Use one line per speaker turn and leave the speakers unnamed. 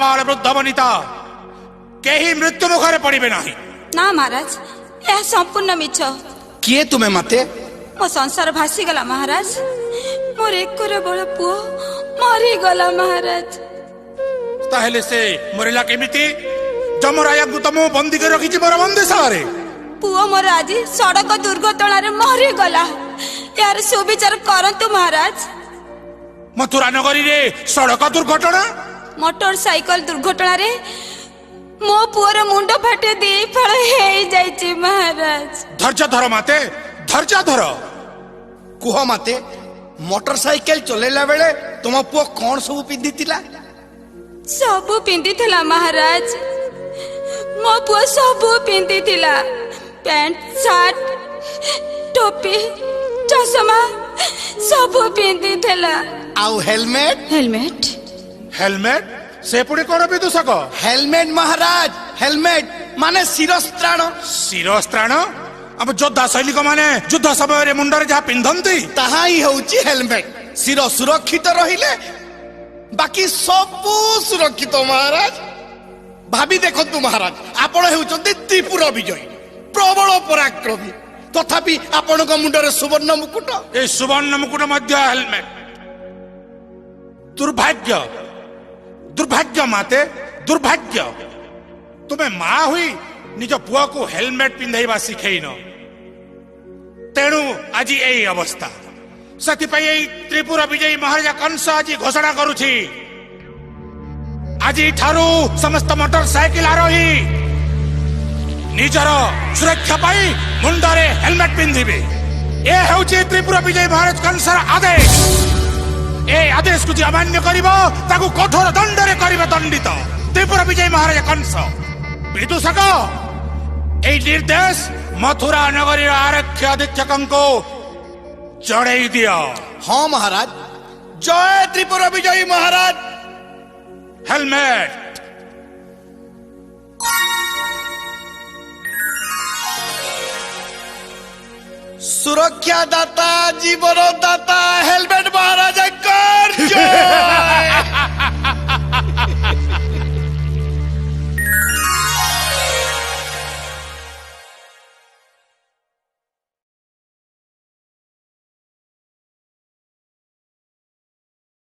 आबाल वृद्ध वनिता कहीं मृत्यु मुखरे पड़े ना।
ना महाराज यह संपूर्ण मिछ।
किए तुम्हें मते?
मो संसार भासी गला महाराज। मोर एकर बड़ पुओ मरी गला महाराज।
ताहेले से मरिला केमिति? जमराया को तमो बंदी कर रखी मोर बंदीशाला।
पुओ मोर आज सड़क दुर्घटना रे मरी गला। यार सुविचार करंतु महाराज।
मथुरा नगरी रे सड़क दुर्घटना?
मोटरसाइकल दुर्घटना रे मो पुओर मुंड फाटे दी फळ हे जाईची महाराज।
धैर्य धर माते, धैर्य धर।
कुह मते मोटरसाइकेल चलेला बेले तुम पुओ कौन सब पिंधी थिला?
सबु पिंधी थिला महाराज। मो पुओ सबु पिंधी थिला। पैंट शर्ट टोपी चश्मा सबु पिंधी थिला।
आउ हेलमेट?
हेलमेट
हेलमेट से पुणी कौन विदूषक?
हेलमेट महाराज, हेलमेट माने शिरस्त्राण।
शिरस्त्राण? अब योद्धा सैनिक माने युद्ध समय मुंडरे जहाँ पिंधंती
ताहा ही होउची हेलमेट। शिर सुरक्षित रहिले बाकी सब सुरक्षित महाराज। भाभी देखंतु महाराज, आपण हेउचंती त्रिपुर विजयी प्रबल पराक्रमी, तथापि आपण को मुंडरे सुवर्ण मुकुट।
ए सुवर्ण मुकुट मध्य हेलमेट। दुर्भाग्य, दुर्भाग्य माते, दुर्भाग्य। तुम्हें माँ हुई निज पुआ को हेलमेट पिंधाइबा शिखेइन। तेणु आज यही अवस्था। सतिपाई त्रिपुर विजयी महाराजा कंस आज घोषणा करुछि, आज ठारू समस्त मोटरसाइकिल आरोही निजर सुरक्षा पाई मुंडरे हेलमेट पिंधिबे। ए हेउछि त्रिपुर विजयी महाराज कंसर आदेश। ए आदेश को जी अमान्य करिबो ताकू कठोर दंडरे करिबे दंडित त्रिपुर विजयी महाराज कंस। विदूषक ए निर्देश मथुरा नगरी आरक्षी अधीक्षक को जड़े दियो।
हाँ महाराज। जय त्रिपुर विजयी महाराज।
हेलमेट।
सुरक्षा दाता जीवन दाता हेलमेट महाराज कर जय।